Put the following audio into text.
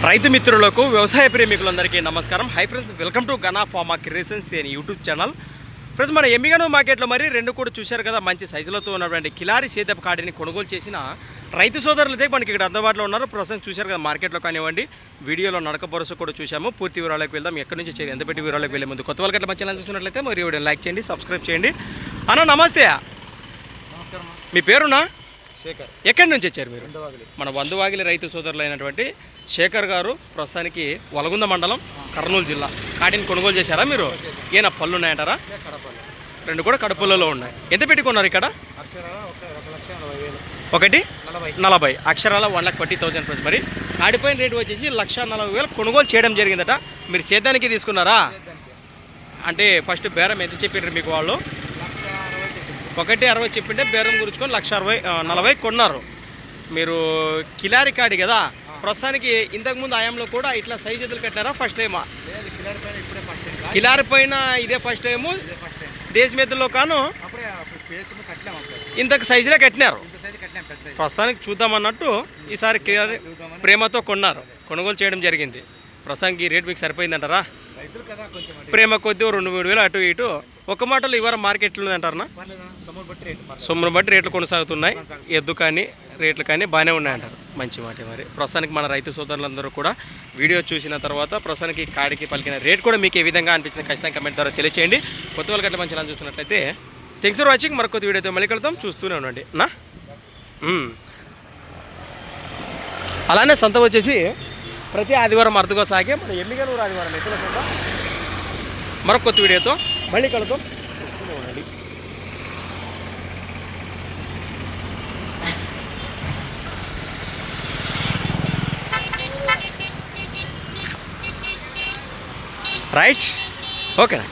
రైతు మిత్రులకు వ్యవసాయ ప్రేమికులందరికీ నమస్కారం. Hi friends, welcome to Gana pharma creations అనే యూట్యూబ్ ఛానల్. ఫ్రెండ్స్, మన ఎమ్మిగనూరు మార్కెట్లో మరి రెండు కూడా చూశారు కదా, మంచి సైజులతో ఉన్నటువంటి కిలారి సేదపు కాడిని కొనుగోలు చేసిన రైతు సోదరులైతే మనకి ఇక్కడ అందుబాటులో ఉన్నారు. ప్రస్తుతం చూశారు కదా, మార్కెట్లో కానివ్వండి, వీడియోలో నడక భరోసా కూడా చూసాము. పూర్తి వివరాలకు వెళ్దాం. ఎక్కడి నుంచి ఎంత పెట్టి వివరాలకు వెళ్ళే ముందు కొత్త వాళ్ళకి మంచి చూసినట్లయితే మరి వీడియో లైక్ చేయండి, సబ్స్క్రైబ్ చేయండి. అన్న నమస్తే. నమస్కారం. మీ పేరునా? శేఖర్. ఎక్కడి నుంచి వచ్చారు మీరు? మన బంధువాగిలి రైతు సోదరులైనటువంటి శేఖర్ గారు ప్రస్తుతానికి వలగుంద మండలం, కర్నూలు జిల్లా కాటిని కొనుగోలు చేశారా మీరు? ఏనా పళ్ళు ఉన్నాయంటారా? రెండు కూడా కడపల్లో ఉన్నాయి. ఎంత పెట్టుకున్నారు ఇక్కడ? ఒకటి 40 అక్షరాల 1,40,000 ఫ్రెండ్స్. మరి కాడిపోయిన రేటు వచ్చేసి 1,40,000 కొనుగోలు చేయడం జరిగిందట. మీరు సేద్యానికి తీసుకున్నారా? అంటే ఫస్ట్ బేరం ఎంత చెప్పారు మీకు వాళ్ళు? 1,60,000 చెప్పింటే బేరం గురించుకొని 1,40,000 కొన్నారు. మీరు కిలారి కాడి కదా, ప్రస్తుతానికి ఇంతకుముందు ఆయంలో కూడా ఇట్లా సైజులు కట్టినారా? ఫస్ట్ టైమా? కిలారి పైన ఇదే ఫస్ట్ టైము. దేశమెద్దులో కాను ఇంతకు సైజులే కట్టినారు. ప్రస్తుతానికి చూద్దామన్నట్టు ఈసారి కిలారి ప్రేమతో కొన్నారు, కొనుగోలు చేయడం జరిగింది. ప్రస్తుతానికి రేట్ మీకు సరిపోయిందంటారా? ప్రేమ కొద్ది 2-3 వేలు అటు ఇటు. ఒక మాటలో ఇవాళ మార్కెట్లో ఉందంటారా? సొమ్మును బట్టి రేట్లు కొనసాగుతున్నాయి. ఎద్దు కానీ రేట్లు కానీ బాగానే ఉన్నాయంటారు. మంచి మాట. మరి ప్రస్తుతానికి మన రైతు సోదరులందరూ కూడా వీడియో చూసిన తర్వాత ప్రస్తుతానికి కాడికి పలికిన రేట్ కూడా మీకు ఏ విధంగా అనిపించింది ఖచ్చితంగా కమెంట్ ద్వారా తెలియచేయండి. కొత్త వాళ్ళకి అట్లా మంచిగా చూసినట్లయితే థ్యాంక్స్ ఫర్ వాచింగ్. మరొక వీడియోతో మళ్ళీ కలుద్దాం. చూస్తూనే ఉండండి నా. అలానే సంత వచ్చేసి ప్రతి ఆదివారం అర్థగా సాగే మన ఎమ్మిగనూరు ఆదివారం ఎత్తులకుండా మరొక కొత్త వీడియోతో మళ్ళీ కలుద్దాం. ఉండండి. రైట్, ఓకేనా?